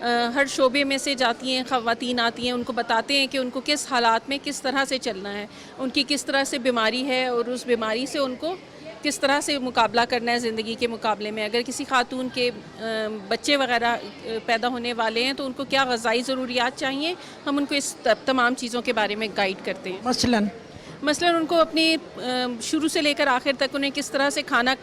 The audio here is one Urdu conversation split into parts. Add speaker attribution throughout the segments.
Speaker 1: ہر شعبے میں سے جاتی ہیں خواتین آتی ہیں, ان کو بتاتے ہیں کہ ان کو کس حالات میں کس طرح سے چلنا ہے, ان کی کس طرح سے بیماری ہے اور اس بیماری سے ان کو کس طرح سے مقابلہ کرنا ہے زندگی کے مقابلے میں. اگر کسی خاتون کے بچے وغیرہ پیدا ہونے والے ہیں تو ان کو کیا غذائی ضروریات چاہیے, ہم ان کو اس تمام چیزوں کے بارے میں گائیڈ کرتے ہیں. مثلاً ان کو اپنی شروع سے لے کر آخر تک انہیں کس طرح سے کھانا,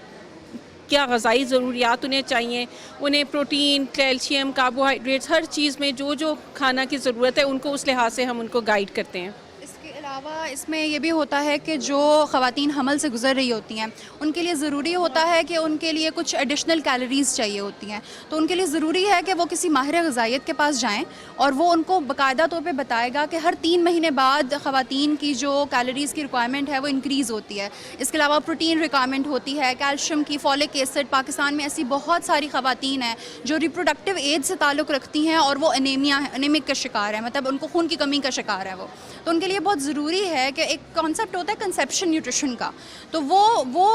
Speaker 1: کیا غذائی ضروریات انہیں چاہیے, انہیں پروٹین, کیلشیم, کاربوہائیڈریٹس, ہر چیز میں جو جو کھانا کی ضرورت ہے ان کو اس لحاظ سے ہم ان کو گائیڈ کرتے ہیں.
Speaker 2: اس کے علاوہ اس میں یہ بھی ہوتا ہے کہ جو خواتین حمل سے گزر رہی ہوتی ہیں ان کے لیے ضروری ہوتا ہے کہ ان کے لیے کچھ ایڈیشنل کیلوریز چاہیے ہوتی ہیں, تو ان کے لیے ضروری ہے کہ وہ کسی ماہر غذائیت کے پاس جائیں اور وہ ان کو باقاعدہ طور پہ بتائے گا کہ ہر 3 مہینے بعد خواتین کی جو کیلوریز کی ریکوائرمنٹ ہے وہ انکریز ہوتی ہے. اس کے علاوہ پروٹین ریکوائرمنٹ ہوتی ہے, کیلشیم کی, فولک ایسڈ. پاکستان میں ایسی بہت ساری خواتین ہیں جو ریپروڈکٹیو ایج سے تعلق رکھتی ہیں اور وہ انیمک کا شکار ہے, مطلب ان کو خون کی کمی کا شکار ہے وہ, تو ان کے لیے بہت ضروری ہے کہ ایک کانسیپٹ ہوتا ہے کنسیپشن نیوٹریشن کا, تو وہ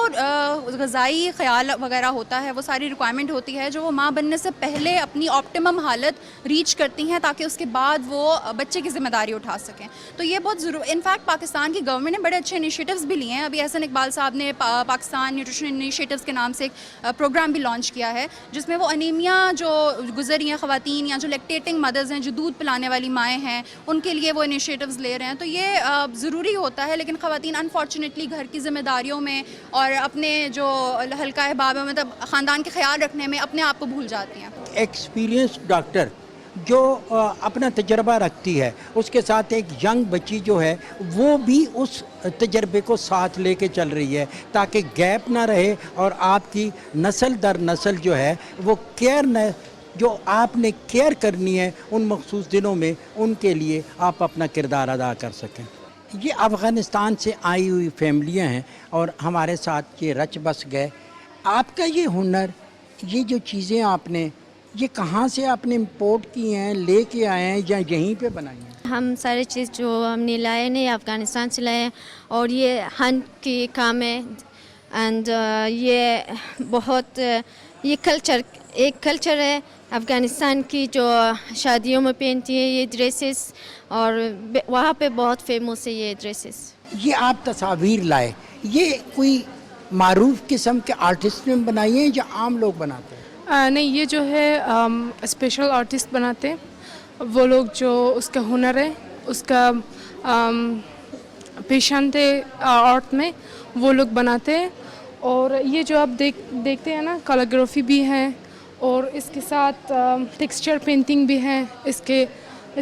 Speaker 2: غذائی خیال وغیرہ ہوتا ہے, وہ ساری ریکوائرمنٹ ہوتی ہے جو وہ ماں بننے سے پہلے اپنی آپٹیمم حالت ریچ کرتی ہیں تاکہ اس کے بعد وہ بچے کی ذمہ داری اٹھا سکیں. تو یہ بہت ضروری, انفیکٹ پاکستان کی گورنمنٹ نے بڑے اچھے انیشیٹوز بھی لیے ہیں. ابھی احسن اقبال صاحب نے پاکستان نیوٹریشن انیشیٹوز کے نام سے ایک پروگرام بھی لانچ کیا ہے جس میں وہ انیمیا جو گزری ہیں خواتین یا جو لیکٹیٹنگ مدرز ہیں, جو دودھ پلانے والی مائیں ہیں, ان کے لیے وہ انیشیٹوز لے رہے ہیں. تو یہ ضروری ہوتا ہے, لیکن خواتین انفارچونیٹلی گھر کی ذمہ داریوں میں اور اپنے جو حلقہ احباب ہے, مطلب خاندان کے خیال رکھنے میں اپنے آپ کو بھول جاتی ہیں.
Speaker 3: ایکسپیرینس ڈاکٹر جو اپنا تجربہ رکھتی ہے, اس کے ساتھ ایک ینگ بچی جو ہے وہ بھی اس تجربے کو ساتھ لے کے چل رہی ہے تاکہ گیپ نہ رہے اور آپ کی نسل در نسل جو ہے وہ جو آپ نے کیئر کرنی ہے ان مخصوص دنوں میں ان کے لیے آپ اپنا کردار ادا کر سکیں. یہ افغانستان سے آئی ہوئی فیملیاں ہیں اور ہمارے ساتھ یہ رچ بس گئے. آپ کا یہ ہنر, یہ جو چیزیں آپ نے, یہ کہاں سے آپ نے امپورٹ کی ہیں, لے کے آئے ہیں یا یہیں پہ بنائی ہیں؟
Speaker 4: ہم سارے چیز جو ہم نے لائے نہیں افغانستان سے لائے ہیں, اور یہ ہینڈ کی کام ہے. اینڈ یہ بہت یہ ایک کلچر ہے افغانستان کی جو شادیوں میں پہنتی ہے یہ ڈریسز, اور وہاں پہ بہت فیمس ہے یہ ڈریسز.
Speaker 3: یہ آپ تصاویر لائے, یہ کوئی معروف قسم کے آرٹسٹ نے بنائی ہیں یا عام لوگ بناتے ہیں؟
Speaker 5: نہیں, یہ جو ہے اسپیشل آرٹسٹ بناتے ہیں, وہ لوگ جو اس کا ہنر ہے, اس کا پیشنٹ ہے آرٹ میں, وہ لوگ بناتے ہیں. اور یہ جو آپ دیکھتے ہیں نا, کالوگرافی بھی ہے اور اس کے ساتھ ٹیکسچر پینٹنگ بھی ہے. اس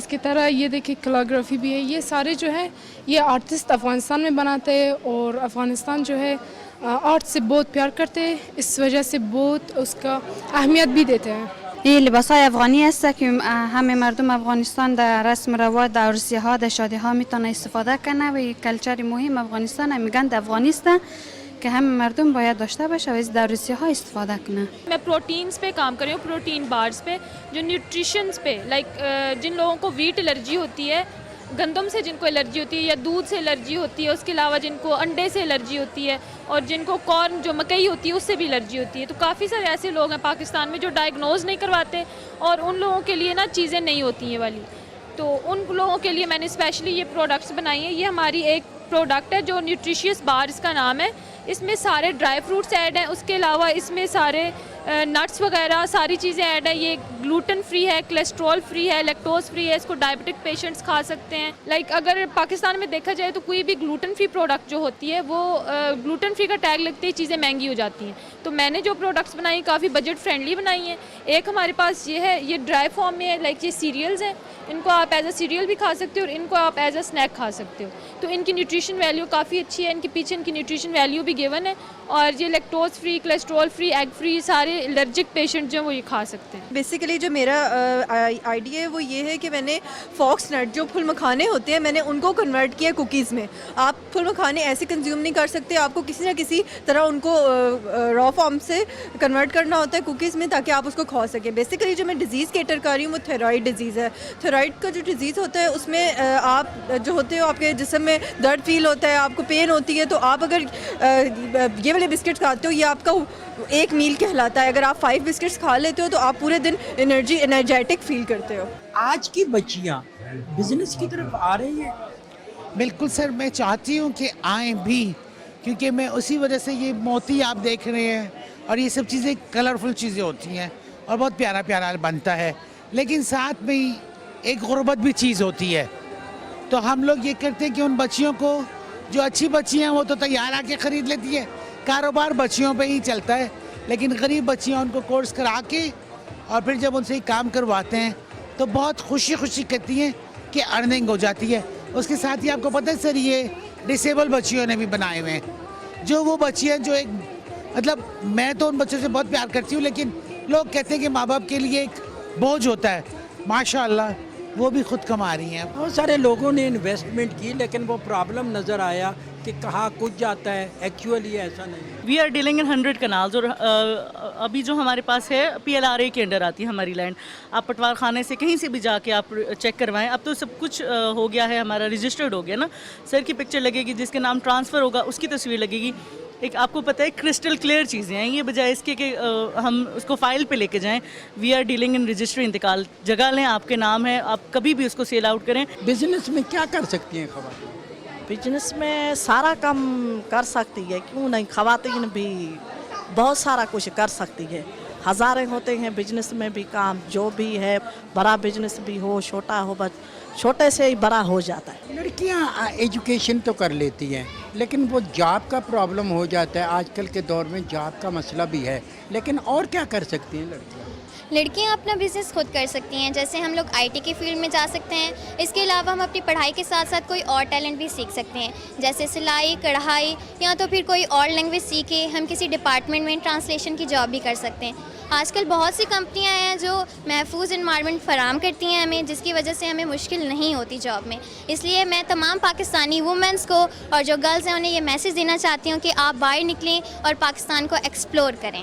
Speaker 5: کی طرح یہ دیکھیں کالوگرافی بھی ہے. یہ سارے جو ہے یہ آرٹسٹ افغانستان میں بناتے ہیں, اور افغانستان جو ہے آرٹ سے بہت پیار کرتے ہیں, اس وجہ سے بہت اس کا اہمیت بھی دیتے ہیں.
Speaker 6: این لباس‌های افغانی است که همه مردم افغانستان در رسم و رواج در عروسی‌ها در شادی‌ها میتونه استفاده کنه و این کلچر مهم افغانستان میگن افغانی است که همه مردم باید داشته باشه و از در عروسی‌ها استفاده کنه.
Speaker 7: میں پروٹینز پہ کام کر رہی ہوں, پروٹین بارز پہ, جو نیوٹریشنز پہ, لائک جن لوگوں کو ویٹ الرجی ہوتی ہے, گندم سے جن کو الرجی ہوتی ہے یا دودھ سے الرجی ہوتی ہے, اس کے علاوہ جن کو انڈے سے الرجی ہوتی ہے, اور جن کو کارن جو مکئی ہوتی ہے اس سے بھی الرجی ہوتی ہے. تو کافی سارے ایسے لوگ ہیں پاکستان میں جو ڈائگنوز نہیں کرواتے, اور ان لوگوں کے لیے نا چیزیں نہیں ہوتی ہیں والی. تو ان لوگوں کے لیے میں نے اسپیشلی یہ پروڈکٹس بنائی ہیں. یہ ہماری ایک پروڈکٹ ہے جو نیوٹریشیس بار اس کا نام ہے. اس میں سارے ڈرائی فروٹس ایڈ ہیں, اس کے علاوہ اس میں سارے نٹس وغیرہ ساری چیزیں ایڈ ہیں. یہ گلوٹن فری ہے, کولیسٹرول فری ہے, لیکٹوز فری ہے. اس کو ڈائبٹک پیشنٹس کھا سکتے ہیں. لائک اگر پاکستان میں دیکھا جائے تو کوئی بھی گلوٹن فری پروڈکٹ جو ہوتی ہے وہ گلوٹن فری کا ٹیگ لگتے ہی چیزیں مہنگی ہو جاتی ہیں. تو میں نے جو پروڈکٹس بنائی کافی بجٹ فرینڈلی بنائی ہیں. ایک ہمارے پاس یہ ہے, یہ ڈرائی فارم میں ہے, لائک یہ سیریلز ہیں, ان کو آپ ایز اے سیریل بھی کھا سکتے ہو اور ان کو آپ ایز اے اسنیک کھا سکتے ہو. تو ان کی نیوٹریشن ویلیو کافی اچھی ہے, ان کے پیچھے ان کی نیوٹریشن ویلیو بھی گیون ہے. اور یہ lactose free, cholesterol free, egg free, سارے الرجک پیشنٹ جو وہ یہ کھا سکتے ہیں.
Speaker 8: بیسیکلی جو میرا آئیڈیا ہے وہ یہ ہے کہ میں نے فاکس نٹ جو پھل مکھانے ہوتے ہیں میں نے ان کو کنورٹ کیا کوکیز میں. آپ پھل مکھانے ایسے کنزیوم نہیں کر سکتے, آپ کو کسی نہ کسی طرح ان کو را فارم سے کنورٹ کرنا ہوتا ہے کوکیز میں تاکہ آپ اس کو کھا سکیں. بیسیکلی جو میں ڈیزیز کیٹر کر رہی ہوں وہ تھائرائڈ ڈیزیز ہے. تھائرائڈ کا جو ڈیزیز ہوتا ہے اس میں آپ جو ہوتے ہو آپ کے جسم میں درد فیل ہوتا ہے, آپ کو پین ہوتی ہے, تو آپ اگر یہ والے بسکٹ کھاتے ہو یہ آپ کا ایک میل کہلاتا ہے.
Speaker 9: ہے. اگر آپ 5 بسکٹس کھا لیتے ہو تو آپ پورے دن انرجیٹک فیل کرتے ہو.
Speaker 3: آج کی بچیاں بزنس کی طرف آ رہی ہیں.
Speaker 10: بالکل سر, میں چاہتی ہوں کہ آئیں بھی, کیونکہ میں اسی وجہ سے یہ موتی آپ دیکھ رہے ہیں اور یہ سب چیزیں کلرفل چیزیں ہوتی ہیں اور بہت پیارا پیارا بنتا ہے, لیکن ساتھ میں ہی ایک غربت بھی چیز ہوتی ہے. تو ہم لوگ یہ کرتے ہیں کہ ان بچیوں کو, جو اچھی بچیاں وہ تو تیار آ کے خرید لیتی ہے, کاروبار بچیوں پہ ہی چلتا ہے, لیکن غریب بچیاں ان کو کورس کرا کے اور پھر جب ان سے کام کرواتے ہیں تو بہت خوشی خوشی کہتی ہیں کہ ارننگ ہو جاتی ہے. اس کے ساتھ ہی آپ کو پتہ ہے سر, یہ ڈسیبل بچیوں نے بھی بنائے ہوئے ہیں, جو وہ بچیاں جو ایک مطلب, میں تو ان بچوں سے بہت پیار کرتی ہوں, لیکن لوگ کہتے ہیں کہ ماں باپ کے لیے ایک بوجھ ہوتا ہے. ماشاءاللہ وہ بھی خود کما رہی ہیں.
Speaker 3: بہت سارے لوگوں نے انویسٹمنٹ کی, لیکن وہ پرابلم نظر آیا کہ کہاں کچھ جاتا ہے, ایکچولی ایسا نہیں.
Speaker 11: وی آر ڈیلنگ ان 100 کنالز, اور ابھی جو ہمارے پاس ہے PLRA کے انڈر آتی ہے ہماری لینڈ. آپ پٹوار خانے سے کہیں سے بھی جا کے آپ چیک کروائیں. اب تو سب کچھ ہو گیا ہے, ہمارا رجسٹرڈ ہو گیا نا. سر کی پکچر لگے گی, جس کے نام ٹرانسفر ہوگا اس کی تصویر لگے گی. ایک آپ کو پتہ ہے کرسٹل کلیئر چیزیں ہیں یہ, بجائے اس کے کہ ہم اس کو فائل پہ لے کے جائیں. We are dealing in register انتقال. جگہ لیں, آپ کے نام ہے, آپ کبھی بھی اس کو سیل آؤٹ کریں.
Speaker 3: بزنس میں کیا کر سکتی ہیں خواتین؟
Speaker 12: بزنس میں سارا کام کر سکتی ہے, کیوں نہیں. خواتین بھی بہت سارا کچھ کر سکتی ہے. ہزاریں ہوتے ہیں بزنس میں بھی کام, جو بھی ہے بڑا بزنس بھی ہو چھوٹا ہو, بس چھوٹے سے ہی بڑا ہو جاتا ہے.
Speaker 3: لڑکیاں ایجوکیشن تو کر لیتی ہیں, لیکن وہ جاب کا پرابلم ہو جاتا ہے. آج کل کے دور میں جاب کا مسئلہ بھی ہے, لیکن اور کیا کر سکتی ہیں لڑکیاں؟
Speaker 4: لڑکیاں اپنا بزنس خود کر سکتی ہیں. جیسے ہم لوگ IT کی فیلڈ میں جا سکتے ہیں. اس کے علاوہ ہم اپنی پڑھائی کے ساتھ ساتھ کوئی اور ٹیلنٹ بھی سیکھ سکتے ہیں, جیسے سلائی, کڑھائی, یا تو پھر کوئی اور لینگویج سیکھے ہم کسی ڈپارٹمنٹ میں ٹرانسلیشن کی جاب بھی کر سکتے ہیں. آج کل بہت سی کمپنیاں ہیں جو محفوظ انوائرمنٹ فراہم کرتی ہیں ہمیں, جس کی وجہ سے ہمیں مشکل نہیں ہوتی جاب میں. اس لیے میں تمام پاکستانی وومنس کو اور جو گرلز ہیں انہیں یہ میسیج دینا چاہتی ہوں کہ آپ باہر نکلیں اور پاکستان کو ایکسپلور کریں.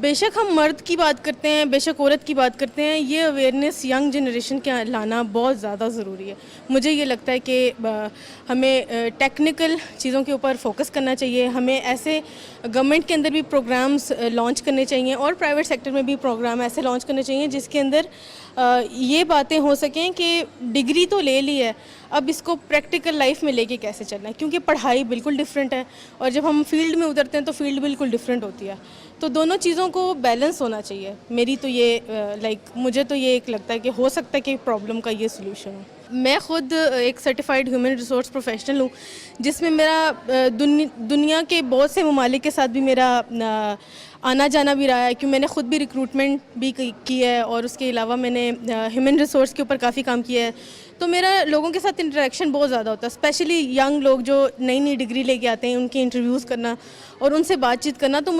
Speaker 9: بے شک ہم مرد کی بات کرتے ہیں، بے شک عورت کی بات کرتے ہیں، یہ اویئرنیس ینگ جنریشن کے لانا بہت زیادہ ضروری ہے. مجھے یہ لگتا ہے کہ ہمیں ٹیکنیکل چیزوں کے اوپر فوکس کرنا چاہیے. ہمیں ایسے گورنمنٹ کے اندر بھی پروگرامز لانچ کرنے چاہیے اور پرائیویٹ سیکٹر میں بھی پروگرام ایسے لانچ کرنے چاہیے جس کے اندر یہ باتیں ہو سکیں کہ ڈگری تو لے لی ہے، اب اس کو پریکٹیکل لائف میں لے کے کیسے چلنا ہے، کیونکہ پڑھائی بالکل ڈفرینٹ ہے اور جب ہم فیلڈ میں اترتے ہیں تو فیلڈ بالکل ڈفرینٹ ہوتی ہے. تو دونوں چیزوں کو بیلنس ہونا چاہیے. میری تو یہ مجھے تو یہ ایک لگتا ہے کہ ہو سکتا ہے کہ پرابلم کا یہ سلوشن ہو. میں خود ایک سرٹیفائڈ ہیومن ریسورس پروفیشنل ہوں، جس میں میرا دنیا کے بہت سے ممالک کے ساتھ بھی میرا آنا جانا بھی رہا ہے، کیوں میں نے خود بھی ریکروٹمنٹ بھی کی ہے اور اس کے علاوہ میں نے ہیومن ریسورس کے اوپر کافی کام کیا ہے. تو میرا لوگوں کے ساتھ انٹریکشن بہت زیادہ ہوتا ہے، اسپیشلی ینگ لوگ جو نئی نئی ڈگری لے کے آتے ہیں، ان کی انٹرویوز کرنا اور ان سے بات چیت کرنا. تو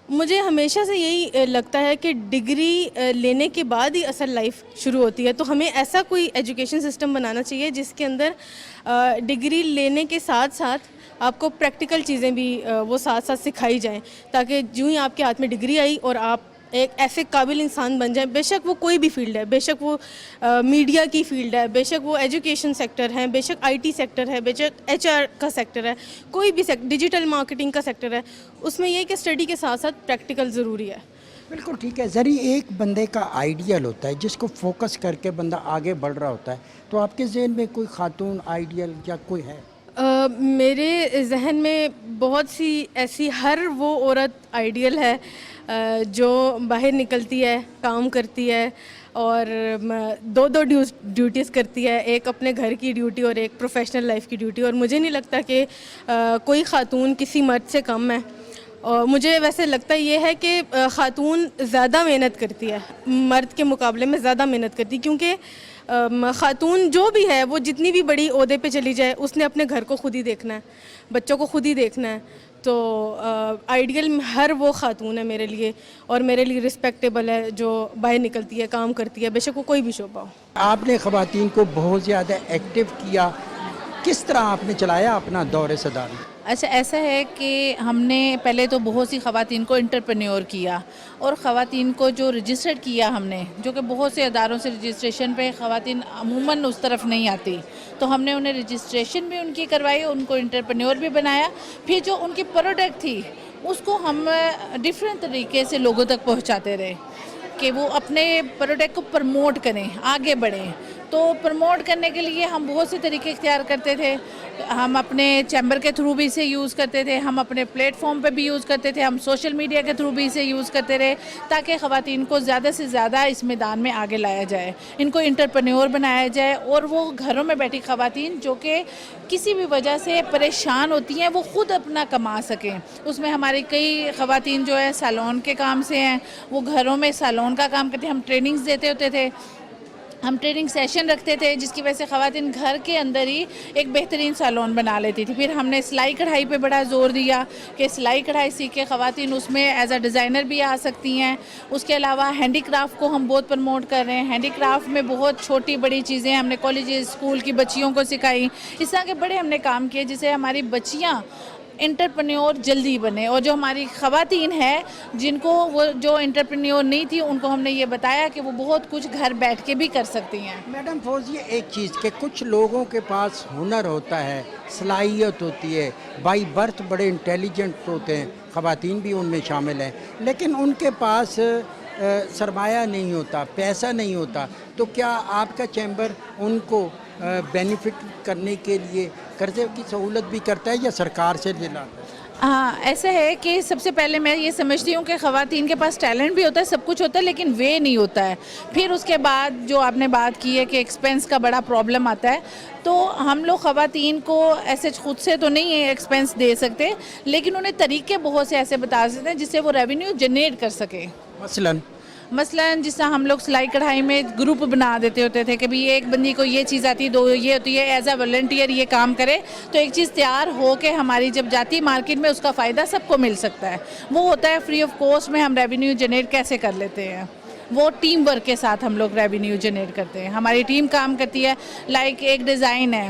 Speaker 9: مجھے ہمیشہ سے یہی لگتا ہے کہ ڈگری لینے کے بعد ہی اصل لائف شروع ہوتی ہے. تو ہمیں ایسا کوئی ایجوکیشن سسٹم بنانا چاہیے جس کے اندر ڈگری لینے کے ساتھ ساتھ آپ کو پریکٹیکل چیزیں بھی وہ ساتھ ساتھ سکھائی جائیں، تاکہ جو ہی آپ کے ہاتھ میں ڈگری آئی اور آپ ایک ایسے قابل انسان بن جائیں. بے شک وہ کوئی بھی فیلڈ ہے، بے شک وہ میڈیا کی فیلڈ ہے، بے شک وہ ایجوکیشن سیکٹر ہے، بے شک IT سیکٹر ہے، بے شک HR کا سیکٹر ہے، کوئی بھی ڈیجیٹل مارکیٹنگ کا سیکٹر ہے، اس میں یہ کہ اسٹڈی کے ساتھ ساتھ پریکٹیکل ضروری ہے.
Speaker 3: بالکل ٹھیک ہے. ذری ایک بندے کا آئیڈیل ہوتا ہے جس کو فوکس کر کے بندہ آگے بڑھ رہا ہوتا ہے، تو آپ کے ذہن میں کوئی خاتون آئیڈیل یا کوئی ہے؟
Speaker 9: میرے ذہن میں بہت سی ایسی ہر وہ عورت آئیڈیل ہے جو باہر نکلتی ہے، کام کرتی ہے اور دو ڈیوٹیز کرتی ہے، ایک اپنے گھر کی ڈیوٹی اور ایک پروفیشنل لائف کی ڈیوٹی. اور مجھے نہیں لگتا کہ کوئی خاتون کسی مرد سے کم ہے. اور مجھے ویسے لگتا یہ ہے کہ خاتون زیادہ محنت کرتی ہے، مرد کے مقابلے میں زیادہ محنت کرتی، کیونکہ خاتون جو بھی ہے وہ جتنی بھی بڑی عہدے پہ چلی جائے اس نے اپنے گھر کو خود ہی دیکھنا ہے، بچوں کو خود ہی دیکھنا ہے. تو آئیڈیل ہر وہ خاتون ہے میرے لیے، اور میرے لیے رسپیکٹیبل ہے جو باہر نکلتی ہے، کام کرتی ہے، بے شک وہ کوئی بھی شعبہ ہو.
Speaker 3: آپ نے خواتین کو بہت زیادہ ایکٹیو کیا، کس طرح آپ نے چلایا اپنا دور صدارت؟
Speaker 13: اچھا، ایسا ہے کہ ہم نے پہلے تو بہت سی خواتین کو انٹرپرینیور کیا، اور خواتین کو جو رجسٹرڈ کیا ہم نے، جو کہ بہت سے اداروں سے رجسٹریشن پہ خواتین عموماً اس طرف نہیں آتی، تو ہم نے انہیں رجسٹریشن بھی ان کی کروائی، ان کو انٹرپرینیور بھی بنایا. پھر جو ان کی پروڈکٹ تھی اس کو ہم ڈیفرنٹ طریقے سے لوگوں تک پہنچاتے رہے کہ وہ اپنے پروڈکٹ کو پروموٹ کریں، آگے بڑھیں. تو پروموٹ کرنے کے لیے ہم بہت سے طریقے اختیار کرتے تھے. ہم اپنے چیمبر کے تھرو بھی اسے یوز کرتے تھے، ہم اپنے پلیٹ فارم پہ بھی یوز کرتے تھے، ہم سوشل میڈیا کے تھرو بھی اسے یوز کرتے رہے، تاکہ خواتین کو زیادہ سے زیادہ اس میدان میں آگے لایا جائے، ان کو انٹرپرینیور بنایا جائے، اور وہ گھروں میں بیٹھی خواتین جو کہ کسی بھی وجہ سے پریشان ہوتی ہیں وہ خود اپنا کما سکیں. اس میں ہماری کئی خواتین جو ہے سیلون کے کام سے ہیں، وہ گھروں میں سیلون کا کام کرتے ہیں. ہم ٹریننگز دیتے ہوتے تھے، ہم ٹریننگ سیشن رکھتے تھے، جس کی وجہ سے خواتین گھر کے اندر ہی ایک بہترین سیلون بنا لیتی تھی. پھر ہم نے سلائی کڑھائی پہ بڑا زور دیا کہ سلائی کڑھائی سیکھ کے خواتین اس میں ایز اے ڈیزائنر بھی آ سکتی ہیں. اس کے علاوہ ہینڈی کرافٹ کو ہم بہت پروموٹ کر رہے ہیں. ہینڈی کرافٹ میں بہت چھوٹی بڑی چیزیں ہم نے کالجز، اسکول کی بچیوں کو سکھائی. اس طرح کے بڑے ہم نے کام کیے جس سے ہماری بچیاں انٹرپرینیور جلدی بنے. اور جو ہماری خواتین ہیں جن کو وہ جو انٹرپرینیور نہیں تھی، ان کو ہم نے یہ بتایا کہ وہ بہت کچھ گھر بیٹھ کے بھی کر سکتی ہیں.
Speaker 3: میڈم فوزیہ، ایک چیز کہ کچھ لوگوں کے پاس ہنر ہوتا ہے، صلاحیت ہوتی ہے، بائی برتھ بڑے انٹیلیجنٹ ہوتے ہیں، خواتین بھی ان میں شامل ہیں، لیکن ان کے پاس سرمایہ نہیں ہوتا، پیسہ نہیں ہوتا. تو کیا آپ کا چیمبر ان کو بینیفٹ کرنے کے لیے قرضے کی سہولت بھی کرتا ہے یا سرکار سے دلاتا ہے؟
Speaker 13: ہاں، ایسا ہے کہ سب سے پہلے میں یہ سمجھتی ہوں کہ خواتین کے پاس ٹیلنٹ بھی ہوتا ہے، سب کچھ ہوتا ہے، لیکن وے نہیں ہوتا ہے. پھر اس کے بعد جو آپ نے بات کی ہے کہ ایکسپینس کا بڑا پرابلم آتا ہے، تو ہم لوگ خواتین کو ایسے خود سے تو نہیں ایکسپینس دے سکتے، لیکن انہیں طریقے بہت سے ایسے بتا سکتے ہیں جس سے وہ ریونیو جنریٹ کر سکے. مثلاً جس طرح ہم لوگ سلائی کڑھائی میں گروپ بنا دیتے ہوتے تھے کہ بھی ایک بندی کو یہ چیز آتی ہے، دو یہ ہوتی ہے، ایز اے والنٹیئر یہ کام کرے، تو ایک چیز تیار ہو کے ہماری جب جاتی ہے مارکیٹ میں، اس کا فائدہ سب کو مل سکتا ہے. وہ ہوتا ہے فری آف کاسٹ میں ہم ریونیو جنریٹ کیسے کر لیتے ہیں. وہ ٹیم ورک کے ساتھ ہم لوگ ریونیو جنریٹ کرتے ہیں. ہماری ٹیم کام کرتی ہے. لائک ایک ڈیزائن ہے،